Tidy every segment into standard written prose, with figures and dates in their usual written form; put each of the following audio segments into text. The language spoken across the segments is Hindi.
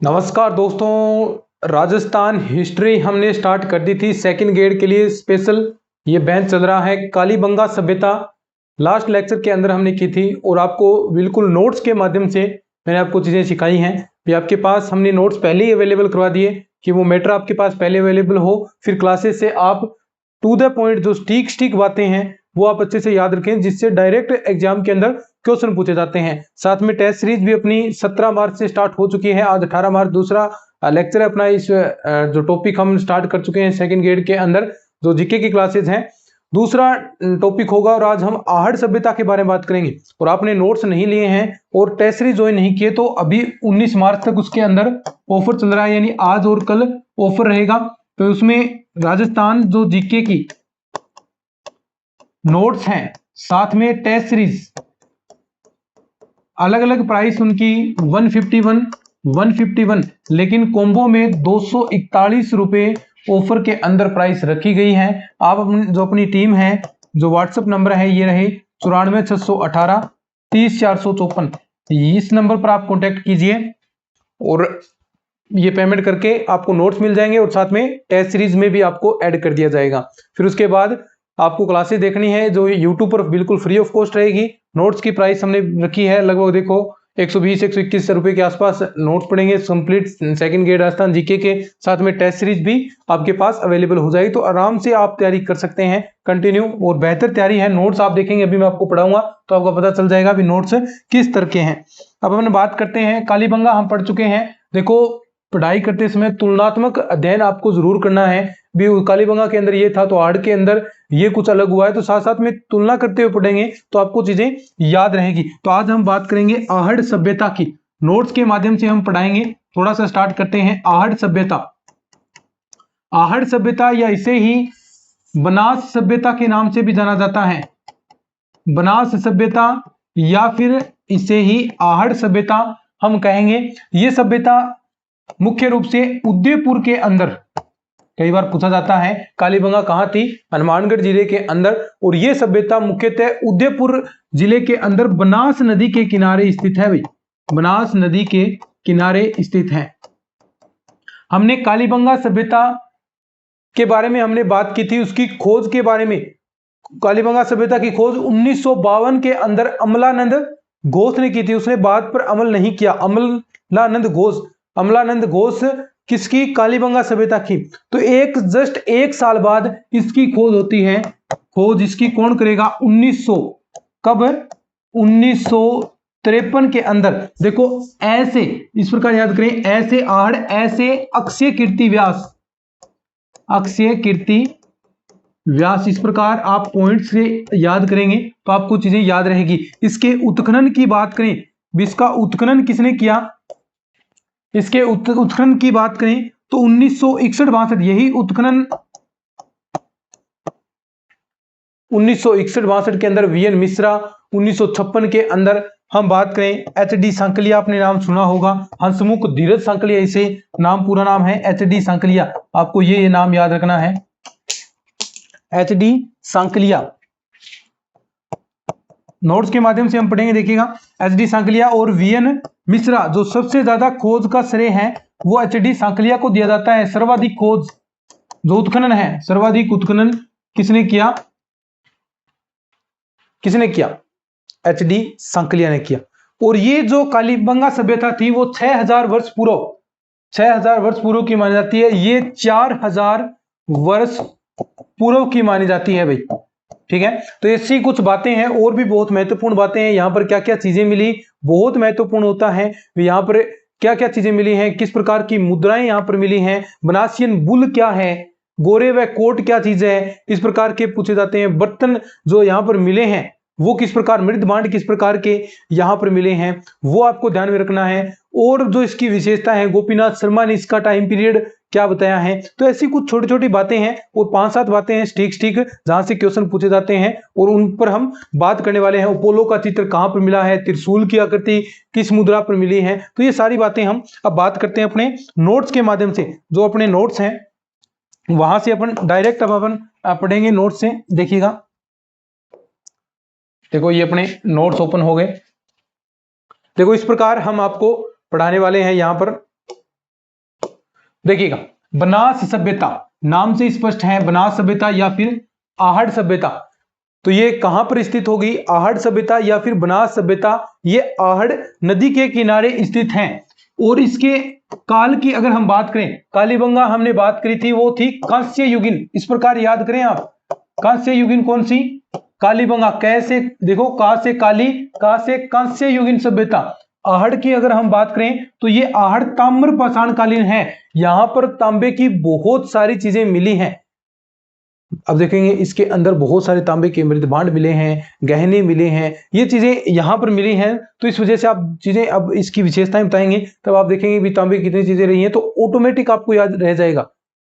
नमस्कार दोस्तों, राजस्थान हिस्ट्री हमने स्टार्ट कर दी थी सेकंड ग्रेड के लिए स्पेशल। ये बैच चल रहा है कालीबंगा सभ्यता। लास्ट लेक्चर के अंदर हमने की थी और आपको बिल्कुल नोट्स के माध्यम से मैंने आपको चीज़ें सिखाई हैं। भी आपके पास हमने नोट्स पहले ही अवेलेबल करवा दिए कि वो मैटर आपके पास पहले अवेलेबल हो, फिर क्लासेस से आप टू द पॉइंट जो स्टिक बातें हैं वो आप अच्छे से याद रखें, जिससे डायरेक्ट एग्जाम के अंदर क्वेश्चन पूछे जाते हैं। साथ में टेस्ट सीरीज भी अपनी 17 मार्च से स्टार्ट हो चुकी है। आज 18 मार्च दूसरा लेक्चर है अपना। इस जो टॉपिक हम स्टार्ट कर चुके हैं सेकंड ग्रेड के अंदर जो जीके की क्लासेस हैं, दूसरा टॉपिक होगा। और आज हम आहड़ सभ्यता के बारे में बात करेंगे। और आपने नोट्स नहीं लिए हैं और टेस्ट सीरीज ज्वाइन नहीं किए तो अभी 19 मार्च तक उसके अंदर ऑफर चल रहा है, यानी आज और कल ऑफर रहेगा। तो उसमें राजस्थान जो जीके की नोट्स हैं साथ में टेस्ट सीरीज, अलग अलग प्राइस उनकी 151, लेकिन कॉम्बो में 241 रुपए ऑफर के अंदर प्राइस रखी गई है। आप जो अपनी टीम है, जो व्हाट्सएप नंबर है ये रहे 94 618 30 454, इस नंबर पर आप कांटेक्ट कीजिए और ये पेमेंट करके आपको नोट्स मिल जाएंगे और साथ में टेस्ट सीरीज में भी आपको ऐड कर दिया जाएगा। फिर उसके बाद आपको क्लासेस देखनी है जो यूट्यूब पर बिल्कुल फ्री ऑफ कॉस्ट रहेगी। नोट्स की प्राइस हमने रखी है लगभग देखो 120-121 रुपए के आसपास नोट्स पड़ेंगे complete second grade Rajasthan GK के। साथ में टेस्ट सीरीज भी आपके पास अवेलेबल हो जाएगी, तो आराम से आप तैयारी कर सकते हैं कंटिन्यू और बेहतर तैयारी है। नोट्स आप देखेंगे, अभी मैं आपको पढ़ाऊंगा तो आपको पता चल जाएगा भी नोट्स किस तरह के हैं। अब हम बात करते हैं कालीबंगा, हम पढ़ चुके हैं। देखो, पढ़ाई करते समय तुलनात्मक अध्ययन आपको जरूर करना है। भी कालीबंगा के अंदर ये था तो आहड़ के अंदर ये कुछ अलग हुआ है, तो साथ साथ में तुलना करते हुए पढ़ेंगे तो आपको चीजें याद रहेगी। तो आज हम बात करेंगे आहड़ सभ्यता की, नोट्स के माध्यम से हम पढ़ाएंगे। थोड़ा सा स्टार्ट करते हैं। आहड़ सभ्यता, आहड़ सभ्यता या इसे ही बनास सभ्यता के नाम से भी जाना जाता है। बनास सभ्यता या फिर इसे ही आहड़ सभ्यता हम कहेंगे। ये सभ्यता मुख्य रूप से उदयपुर के अंदर, कई बार पूछा जाता है कालीबंगा कहां थी, हनुमानगढ़ जिले के अंदर। और यह सभ्यता मुख्यतः उदयपुर जिले के अंदर बनास नदी के किनारे स्थित है। भाई, बनास नदी के किनारे स्थित है। हमने कालीबंगा सभ्यता के बारे में हमने बात की थी, उसकी खोज के बारे में। कालीबंगा सभ्यता की खोज 1952 के अंदर अमलानंद घोष ने की थी। उसने बात पर अमल नहीं किया। अमलानंद घोष किसकी? कालीबंगा सभ्यता की। तो जस्ट एक साल बाद इसकी खोज होती है। खोज इसकी कौन करेगा? 1900, कब? 1953 के अंदर। देखो ऐसे इस प्रकार याद करें, ऐसे आहड़, ऐसे अक्षय कीर्ति व्यास, अक्षय कीर्ति व्यास, इस प्रकार आप पॉइंट से याद करेंगे तो आपको चीजें याद रहेगी। इसके उत्खनन की बात करें, इसका उत्खनन किसने किया? इसके उत्खनन की बात करें तो 1961-62, यही उत्खनन 1961-62 के अंदर वीएन मिश्रा। 1956 के अंदर हम बात करें एचडी सांकलिया, आपने नाम सुना होगा, हंसमुख धीरज सांकलिया इसे नाम, पूरा नाम है एचडी सांकलिया। आपको ये नाम याद रखना है, एचडी सांकलिया। नोट्स के माध्यम से हम पढ़ेंगे, देखिएगा एचडी सांकलिया और वीएन मिश्रा। जो सबसे ज्यादा खोज का श्रेय है वो एचडी सांकलिया को दिया जाता है। सर्वाधिक खोज जो उत्खनन है, सर्वाधिक उत्खनन किसने किया? एचडी सांकलिया ने किया। और ये जो कालीबंगा सभ्यता थी वो 6000 वर्ष पूर्व की मानी जाती है। ये 4000 वर्ष पूर्व की मानी जाती है भाई, ठीक है। तो ऐसी कुछ बातें हैं और भी बहुत महत्वपूर्ण बातें हैं। यहाँ पर क्या क्या चीजें मिली बहुत महत्वपूर्ण होता है। यहाँ पर क्या क्या चीजें मिली हैं, किस प्रकार की मुद्राएं यहाँ पर मिली हैं, बनासियन बुल क्या है, गोरे व कोट क्या चीज है, इस प्रकार के पूछे जाते हैं। बर्तन जो यहाँ पर मिले हैं वो किस प्रकार, मृद भांड किस प्रकार के यहाँ पर मिले हैं वो आपको ध्यान में रखना है। और जो इसकी विशेषता है, गोपीनाथ शर्मा ने इसका टाइम पीरियड क्या बताया है। तो ऐसी कुछ छोटी छोटी बातें हैं और 5-7 बातें हैं स्टिक जहां से क्वेश्चन पूछे जाते हैं और उन पर हम बात करने वाले हैं। अपोलो का चित्र कहां पर मिला है, त्रिशूल की आकृति किस मुद्रा पर मिली है, तो ये सारी बातें हम अब बात करते हैं अपने नोट्स के माध्यम से। जो अपने नोट्स हैं वहां से अपन डायरेक्ट अब अपन पढ़ेंगे नोट्स से। देखिएगा, देखो ये अपने नोट्स ओपन हो गए। देखो इस प्रकार हम आपको पढ़ाने वाले हैं। यहाँ पर देखिएगा, बनास सभ्यता नाम से स्पष्ट है, बनास सभ्यता या फिर आहड़ सभ्यता। तो ये कहां पर स्थित होगी, आहड़ सभ्यता या फिर बनास सभ्यता, ये आहड़ नदी के किनारे स्थित है। और इसके काल की अगर हम बात करें, कालीबंगा हमने बात करी थी, वो थी कांस्य युगीन। इस प्रकार याद करें आप, कांस्य युगीन कौन सी, कालीबंगा। कैसे, देखो का से काली, का से कांस्य युगीन सभ्यता। आहड़ की अगर हम बात करें तो ये आहड़ ताम्र पाषाणकालीन है, यहां पर तांबे की बहुत सारी चीजें मिली हैं। अब देखेंगे इसके अंदर बहुत सारे तांबे के मृदभांड मिले हैं, गहने मिले हैं, ये चीजें यहां पर मिली हैं। तो इस वजह से आप चीजें, अब इसकी विशेषताएं बताएंगे तब आप देखेंगे भी तांबे कितनी चीजें रही हैं, तो ऑटोमेटिक आपको याद रह जाएगा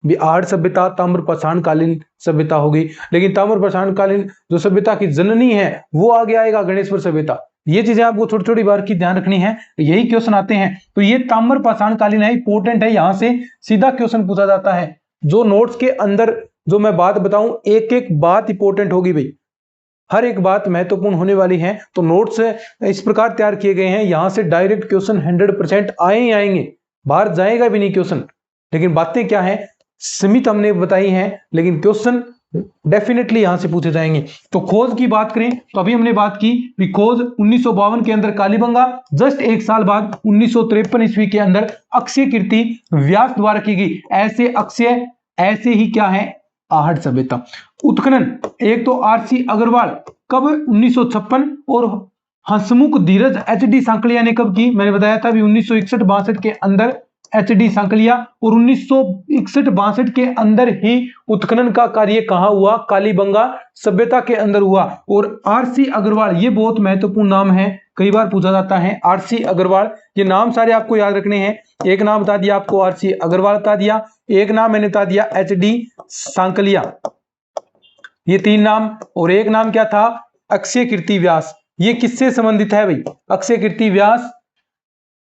भी आहड़ सभ्यता ताम्र पाषाणकालीन सभ्यता होगी। लेकिन ताम्र पाषाणकालीन जो सभ्यता की जननी है वो आगे आएगा गणेश्वर सभ्यता। ये चीजें आपको छोटी छोटी बार की ध्यान रखनी है, यही क्वेश्चन आते हैं। तो ये ताम्र पाषाणकालीन है, इंपॉर्टेंट है, यहां से सीधा क्वेश्चन पूछा जाता है। जो नोट्स के अंदर जो मैं बात बताऊं, एक एक बात इंपॉर्टेंट होगी भाई, हर एक बात महत्वपूर्ण होने वाली है। तो नोट्स इस प्रकार तैयार किए गए हैं, यहां से डायरेक्ट क्वेश्चन 100% आए ही आएंगे, बाहर जाएगा भी नहीं क्वेश्चन। लेकिन बातें क्या है सीमित हमने बताई हैं, लेकिन क्वेश्चन डेफिनेटली यहां से पूछे जाएंगे। तो खोज की बात करें तो अभी हमने बात की कि खोज 1952 के अंदर कालीबंगा, जस्ट एक साल बाद 1953 ईस्वी के अंदर अक्षय कीर्ति व्यास द्वारा की गई। ऐसे अक्षय, ऐसे ही क्या है आहड़ सभ्यता। उत्खनन, एक तो आरसी अग्रवाल कब 1956, और हंसमुख धीरज एचडी सांकलिया ने कब की, मैंने बताया था भी 1961-62 के अंदर एचडी सांकलिया, और 1961-62 के अंदर ही उत्खनन का कार्य कहां हुआ, कालीबंगा सभ्यता के अंदर हुआ। और आरसी अग्रवाल, ये बहुत महत्वपूर्ण नाम है, कई बार पूछा जाता है आरसी अग्रवाल। ये नाम सारे आपको याद रखने हैं। एक नाम बता दिया आपको आरसी अग्रवाल बता दिया, एक नाम मैंने बता दिया एचडी सांकलिया, ये 3 नाम। और एक नाम क्या था, अक्षय कीर्ति व्यास। ये किससे संबंधित है भाई, अक्षय कीर्ति व्यास,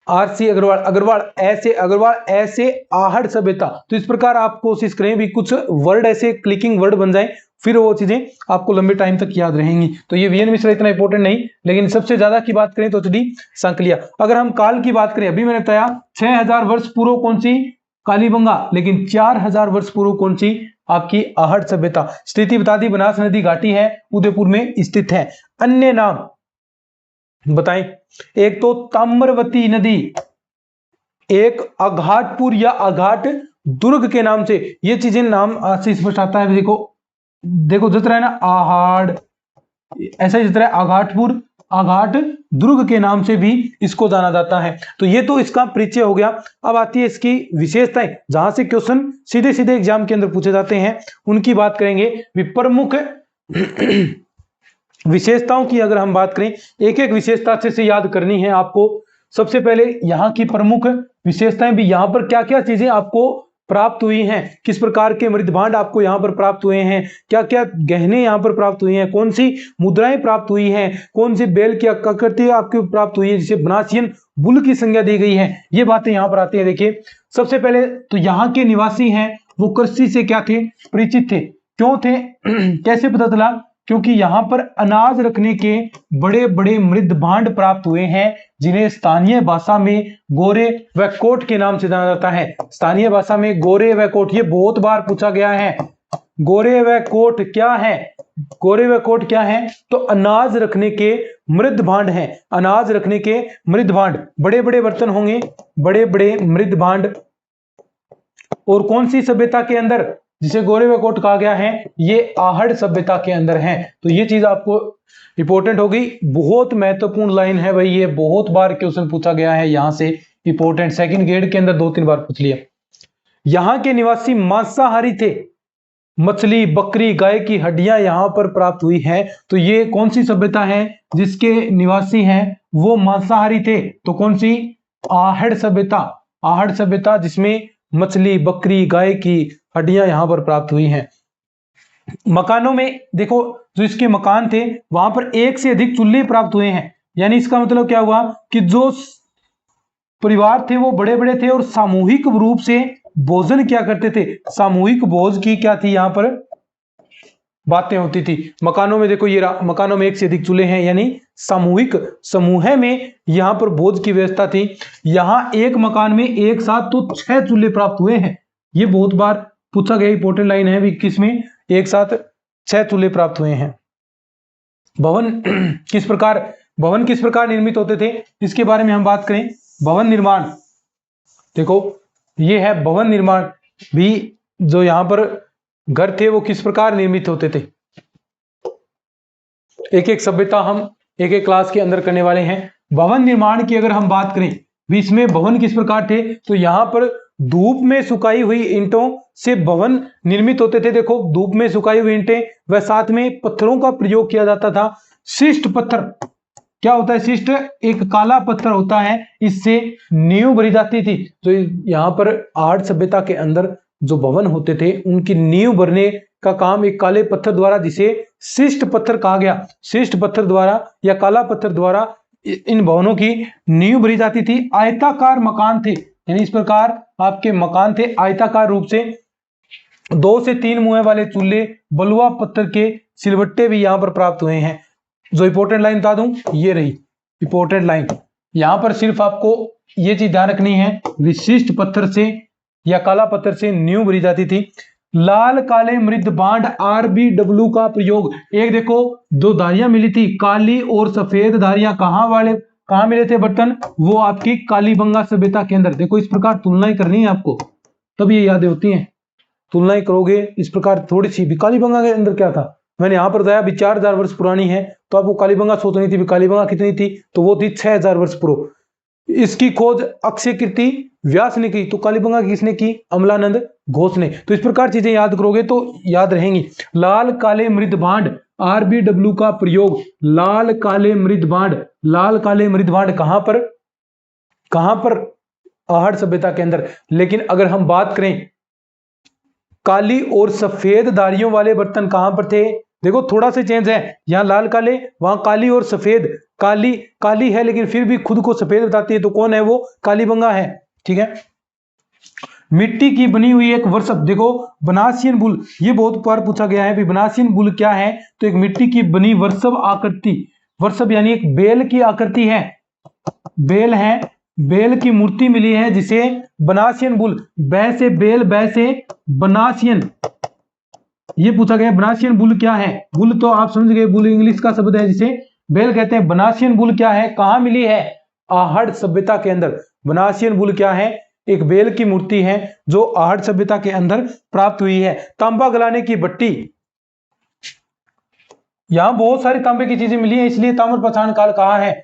आरसी अग्रवाल, अग्रवाल ऐसे आहड़ सभ्यता। तो इस प्रकार आप कोशिश करें भी कुछ वर्ड ऐसे क्लिकिंग वर्ड बन जाए, फिर वो चीजें आपको लंबे टाइम तक याद रहेंगी। तो ये वीएन मिश्रा इतना इंपॉर्टेंट नहीं, लेकिन सबसे ज्यादा की बात करें तो एचडी सांकलिया। अगर हम काल की बात करें, अभी मैंने बताया 6000 वर्ष पूर्व कौन सी, कालीबंगा, लेकिन 4000 वर्ष पूर्व कौन सी, आपकी आहड़ सभ्यता। स्थिति बता दी, बनास नदी घाटी है, उदयपुर में स्थित है। अन्य नाम बताएं, एक तो ताम्रवती नदी, एक अघाटपुर या अघाट दुर्ग के नाम से, ये चीजें नाम से स्पष्ट आता है। देखो जितना है ना आहड़, ऐसा ही जितना है अघाटपुर, अघाट दुर्ग के नाम से भी इसको जाना जाता है। तो ये तो इसका परिचय हो गया। अब आती है इसकी विशेषताएं, जहां से क्वेश्चन सीधे सीधे एग्जाम के अंदर पूछे जाते हैं, उनकी बात करेंगे। प्रमुख विशेषताओं की अगर हम बात करें, एक एक विशेषता अच्छे से याद करनी है आपको। सबसे पहले यहाँ की प्रमुख विशेषताएं भी, यहाँ पर क्या क्या चीजें आपको प्राप्त हुई हैं, किस प्रकार के मृदभांड आपको यहाँ पर प्राप्त हुए हैं, क्या क्या गहने यहाँ पर प्राप्त हुए हैं, कौन सी मुद्राएं प्राप्त हुई हैं, कौन सी बेल की आकृति आपको प्राप्त हुई है, जिसे बनासियन बुल की संज्ञा दी गई है, ये बातें यहाँ पर आती है। देखिए सबसे पहले तो यहाँ के निवासी हैं वो कृषि से क्या थे, परिचित थे। क्यों थे कैसे पता चला, क्योंकि यहां पर अनाज रखने के बड़े बड़े मृदभांड प्राप्त हुए हैं, जिन्हें स्थानीय भाषा में गोरे व कोट के नाम से जाना जाता है। स्थानीय भाषा में गोरे व कोट, ये बहुत बार पूछा गया है। गोरे व कोट क्या है, गोरे व कोट क्या है, तो अनाज रखने के मृदभांड हैं, अनाज रखने के मृदभांड, बड़े बड़े बर्तन होंगे, बड़े बड़े मृदभांड। और कौन सी सभ्यता के अंदर, जिसे गोरे व कोट कहा गया है, ये आहड़ सभ्यता के अंदर है। तो ये चीज आपको इंपॉर्टेंट होगी, बहुत महत्वपूर्ण लाइन है भाई, ये बहुत बार क्वेश्चन पूछा गया है, यहां से इंपॉर्टेंट, सेकंड ग्रेड के अंदर 2-3 बार पूछ लिया। यहां के निवासी मांसाहारी थे, मछली बकरी गाय की हड्डियां यहां पर प्राप्त हुई है। तो ये कौन सी सभ्यता है जिसके निवासी हैं वो मांसाहारी थे, तो कौन सी, आहड़ सभ्यता, आहड़ सभ्यता जिसमें मछली बकरी गाय की हड्डियां यहां पर प्राप्त हुई हैं। मकानों में देखो, जो इसके मकान थे वहां पर एक से अधिक चूल्हे प्राप्त हुए हैं। यानी इसका मतलब क्या हुआ कि जो परिवार थे वो बड़े बड़े थे और सामूहिक रूप से भोजन क्या करते थे, सामूहिक भोज की क्या थी, यहां पर बातें होती थी। मकानों में देखो, ये मकानों में एक से अधिक चूल्हे हैं, यानी सामूहिक समूह में यहाँ पर भोज की व्यवस्था थी। यहाँ एक मकान में एक साथ तो 6 चूल्हे प्राप्त हुए हैं। ये बहुत बार पूछा गया इंपॉर्टेंट लाइन है, 21 में एक साथ 6 चूल्हे प्राप्त हुए हैं। भवन किस प्रकार निर्मित होते थे, इसके बारे में हम बात करें। भवन निर्माण, देखो ये है भवन निर्माण भी, जो यहां पर घर थे वो किस प्रकार निर्मित होते थे। एक एक सभ्यता हम एक एक क्लास के अंदर करने वाले हैं। भवन निर्माण की अगर हम बात करें, बीच में भवन किस प्रकार थे, तो यहां पर धूप में सुखाई हुई ईंटों से भवन निर्मित होते थे। देखो धूप में सुखाई हुई ईंटें, वह साथ में पत्थरों का प्रयोग किया जाता था। शिष्ट पत्थर क्या होता है, शिष्ट एक काला पत्थर होता है, इससे नींव भरी जाती थी। तो यहाँ पर आहट सभ्यता के अंदर जो भवन होते थे उनकी नींव भरने का काम एक काले पत्थर द्वारा, जिसे शिष्ट पत्थर कहा गया, शिष्ट पत्थर द्वारा या काला पत्थर द्वारा इन भवनों की नींव भरी जाती थी। आयताकार मकान थे, यानी इस प्रकार आपके मकान थे आयताकार रूप से। 2 से 3 मुंह वाले चूल्हे, बलुआ पत्थर के सिलवट्टे भी यहाँ पर प्राप्त हुए हैं। जो इंपॉर्टेंट लाइन बता दूं, ये रही इंपॉर्टेंट लाइन। यहां पर सिर्फ आपको ये चीज ध्यान रखनी है, विशिष्ट पत्थर से या काला पत्थर से नींव भरी जाती थी। लाल काले मृद बांड RBW का प्रयोग, एक देखो 2 धारियां मिली थी, काली और सफेद धारियां कहां मिले थे बर्तन, वो आपकी कालीबंगा सभ्यता के अंदर। देखो इस प्रकार तुलनाएं करनी है आपको, तब ये यादें होती हैं। तुलनाएं करोगे इस प्रकार थोड़ी सी भी, कालीबंगा के अंदर क्या था, मैंने यहां पर बताया 4000 वर्ष पुरानी है, तो आपको कालीबंगा सोचनी थी। कालीबंगा कितनी थी, तो वो थी 6000 वर्ष पूर्व। इसकी खोज अक्षय कीर्ति व्यास ने की, तो कालीबंगा किसने की, अमलानंद घोष ने। तो इस प्रकार चीजें याद करोगे तो याद रहेंगी। लाल काले मृद भांड RBW का प्रयोग, लाल काले मृद भांड कहां पर आहट सभ्यता के अंदर। लेकिन अगर हम बात करें काली और सफेद धारियों वाले बर्तन कहां पर थे, देखो थोड़ा सा चेंज है, यहां लाल काले, वहां काली और सफेद। काली है लेकिन फिर भी खुद को सफेद बताती है, तो कौन है वो, कालीबंगा है। ठीक है। मिट्टी की बनी हुई एक वर्षप, देखो बनासियन बुल, ये बहुत बार पूछा गया है भी बनासियन बुल क्या है, तो एक मिट्टी की बनी वर्षप आकृति, वर्षप यानी एक बेल की आकृति है, बेल है, बेल की मूर्ति मिली है जिसे बनासियन बुल, बै से बेल, बै से बनासियन, ये पूछा गया बनासियन बुल क्या है। बुल तो आप समझ गए, बुल इंग्लिश का शब्द है जिसे बेल कहते हैं। बनासियन बुल क्या है, कहां मिली है, आहट सभ्यता के अंदर। बनासियन बुल क्या है, एक बेल की मूर्ति है जो आहट सभ्यता के अंदर प्राप्त हुई है। तांबा गलाने की भट्टी, यहां बहुत सारी तांबे की चीजें मिली है, इसलिए ताम्रपाषाण काल कहा है।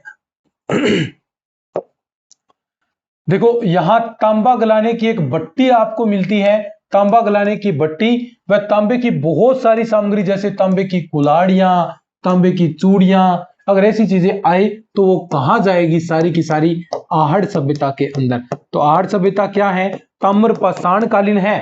देखो यहां तांबा गलाने की एक भट्टी आपको मिलती है, तांबा गलाने की भट्टी, वह तांबे की बहुत सारी सामग्री जैसे तांबे की कुल्हाड़ियां, तांबे की चूड़ियां, अगर ऐसी चीजें आए तो वो कहां जाएगी, सारी की सारी आहट सभ्यता के अंदर। तो आहट सभ्यता क्या है, ताम्रपाषाण कालीन है,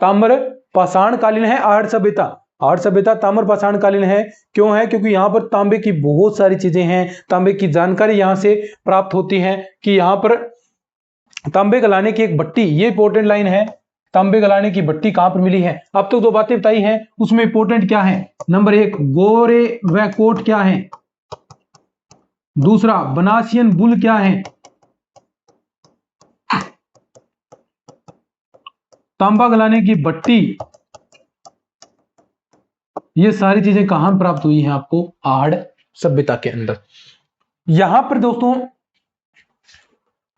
ताम्रपाषाण कालीन है आहट सभ्यता। आहट सभ्यता ताम्रपाषाण कालीन है, क्यों है, क्योंकि यहां पर तांबे की बहुत सारी चीजें हैं, तांबे की जानकारी यहां से प्राप्त होती है कि यहां पर तांबे गलाने की एक भट्टी, ये इंपॉर्टेंट लाइन है, तांबे गलाने की भट्टी कहां पर मिली है। अब तक दो बातें बताई हैं, उसमें इंपॉर्टेंट क्या है, नंबर 1 गोरे व कोट क्या है, दूसरा बनासियन बुल क्या है, तांबा गलाने की भट्टी, ये सारी चीजें कहां प्राप्त हुई हैं आपको, आहट सभ्यता के अंदर। यहां पर दोस्तों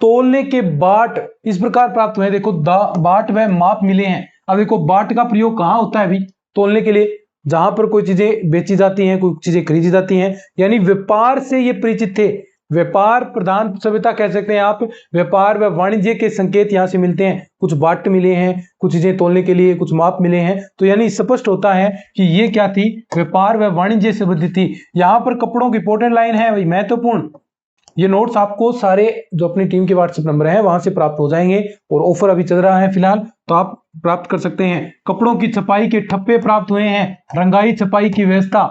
तोलने के बाट इस प्रकार प्राप्त हुए, देखो बाट व माप मिले हैं। अब देखो बाट का प्रयोग कहां होता है अभी, तोलने के लिए, जहां पर कोई चीजें बेची जाती हैं, कोई चीजें खरीदी जाती हैं, यानी व्यापार से ये परिचित थे, व्यापार प्रधान सभ्यता कह सकते हैं आप। व्यापार व वाणिज्य के संकेत यहां से मिलते हैं, कुछ बाट मिले हैं, कुछ चीजें तोलने के लिए, कुछ माप मिले हैं, तो यानी स्पष्ट होता है कि ये क्या थी, व्यापार व वाणिज्य से संबंधित थी। यहां पर कपड़ों की इंपॉर्टेंट लाइन है भाई, महत्वपूर्ण, ये नोट्स आपको सारे जो अपनी टीम के व्हाट्सएप नंबर है वहां से प्राप्त हो जाएंगे, और ऑफर अभी चल रहा है फिलहाल, तो आप प्राप्त कर सकते हैं। कपड़ों की छपाई के ठप्पे प्राप्त हुए हैं, रंगाई छपाई की व्यवस्था,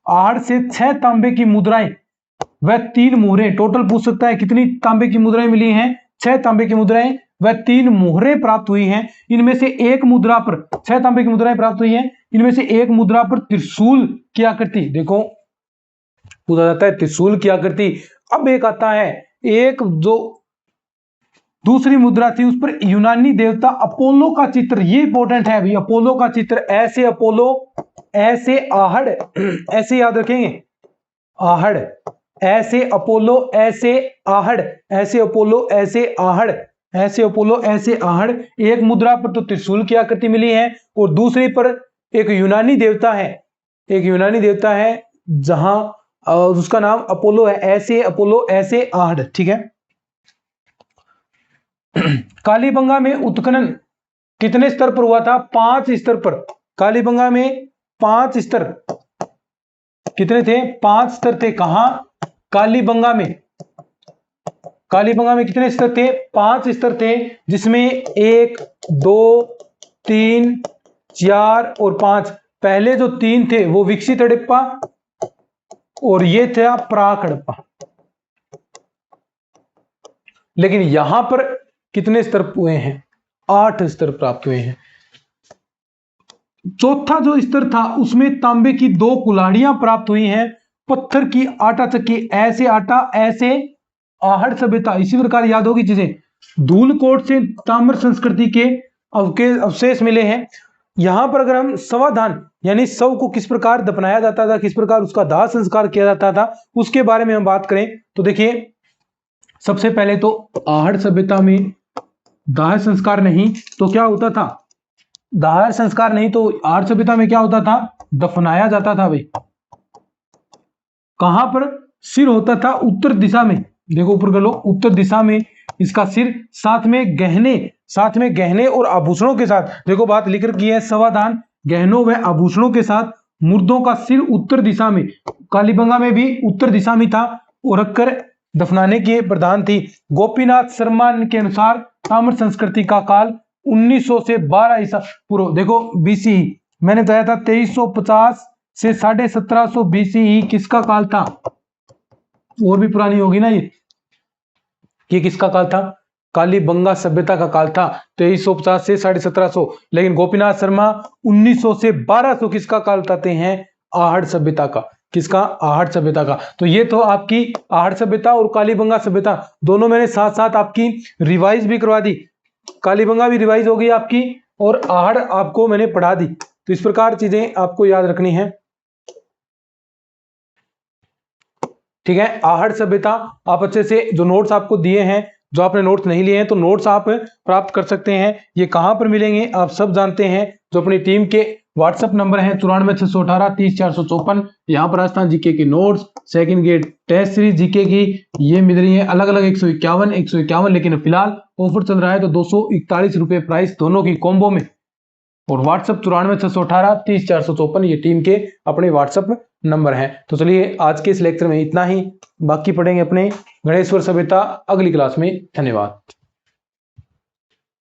आहट से 6 तांबे की मुद्राएं व 3 मोहरें, टोटल पूछ सकता है कितनी तांबे की मुद्राएं मिली हैं, 6 तांबे की मुद्राएं वह 3 मोहरें प्राप्त हुई हैं। इनमें से एक मुद्रा पर 6 तांबे की मुद्राएं प्राप्त हुई हैं। इनमें से एक मुद्रा पर त्रिशूल की आकृति, देखो पूछा जाता है त्रिशूल की आकृति। अब एक आता है, एक जो दूसरी मुद्रा थी उस पर यूनानी देवता अपोलो का चित्र, ये इंपॉर्टेंट है भाई, अपोलो का चित्र, ऐसे अपोलो, ऐसे आहड़, ऐसे याद रखेंगे आहड़, ऐसे अपोलो, ऐसे आहड़, ऐसे अपोलो, ऐसे आहड़, ऐसे अपोलो, ऐसे आहड़। एक मुद्रा पर तो त्रिशूल की आकृति मिली है और दूसरी पर एक यूनानी देवता है, एक यूनानी देवता है जहां उसका नाम अपोलो है, ऐसे अपोलो, ऐसे आहड़, ठीक है। कालीबंगा में उत्खनन कितने स्तर पर हुआ था? 5 स्तर पर। कालीबंगा में 5 स्तर कितने थे? 5 स्तर थे। कहां? कालीबंगा में। कालीबंगा में कितने स्तर थे? 5 स्तर थे, जिसमें 1, 2, 3, 4 और 5। पहले जो 3 थे वो विकसित हड़प्पा और ये था प्राक हड़प्पा। लेकिन यहां पर कितने स्तर हुए हैं? 8 स्तर प्राप्त हुए हैं। चौथा जो स्तर था उसमें तांबे की 2 कुल्हाड़ियां प्राप्त हुई हैं, पत्थर की आटा चक्की, ऐसे आटा, ऐसे आहड़ सभ्यता। इसी प्रकार याद होगी चीजें। धूलकोट से ताम्र संस्कृति के अवशेष मिले हैं। यहां पर अगर हम समाधान यानी शव को किस प्रकार दफनाया जाता था, किस प्रकार उसका दाह संस्कार किया जाता था, उसके बारे में हम बात करें तो देखिए, सबसे पहले तो आहड़ सभ्यता में दाह संस्कार नहीं तो क्या होता था? दाह संस्कार नहीं तो आहड़ सभ्यता में क्या होता था? दफनाया जाता था भाई। कहां पर? सिर होता था उत्तर दिशा में, देखो ऊपर कर लो, उत्तर दिशा में इसका सिर, साथ में गहने और आभूषणों के साथ। देखो बात लिख रखी है, समाधान गहनों व आभूषणों के साथ मुर्दों का सिर उत्तर दिशा में। कालीबंगा में भी उत्तर दिशा में था और रखकर दफनाने की प्रधान थी। गोपीनाथ शर्मा के अनुसार ताम्र संस्कृति का काल 1900 से 12 ईसा पूर्व, देखो बीसी, मैंने बताया था 2350 से 1750 बीसी किसका काल था? और भी पुरानी होगी ना ये किसका काल था? कालीबंगा सभ्यता का काल था, 2350 से 1750। लेकिन गोपीनाथ शर्मा 1900 से 1200 किसका काल बताते हैं? आहड़ सभ्यता का। किसका? आहड़ सभ्यता का। तो ये तो आपकी आहड़ सभ्यता और कालीबंगा सभ्यता दोनों मैंने साथ साथ आपकी रिवाइज भी करवा दी। कालीबंगा भी रिवाइज हो गई आपकी और आहड़ आपको मैंने पढ़ा दी। तो इस प्रकार चीजें आपको याद रखनी है, ठीक है। आहड़ सभ्यता आप अच्छे से, जो नोट्स आपको दिए हैं, जो आपने नोट्स नहीं लिए हैं तो नोट्स आप प्राप्त कर सकते हैं। ये कहां पर मिलेंगे आप सब जानते हैं, जो अपनी टीम के व्हाट्सएप नंबर है 94 618 30 454। यहाँ पर राजस्थान जीके के notes, second grade test series GK की ये मिल रही है अलग अलग 151, लेकिन फिलहाल ऑफर चल रहा है तो 241 रुपए प्राइस दोनों की कॉम्बो में। और व्हाट्सएप 94 618 30 454 ये टीम के अपने व्हाट्सएप नंबर हैं। तो चलिए आज के इस लेक्चर में इतना ही, बाकी पढ़ेंगे अपने गणेश्वर सभ्यता अगली क्लास में। धन्यवाद।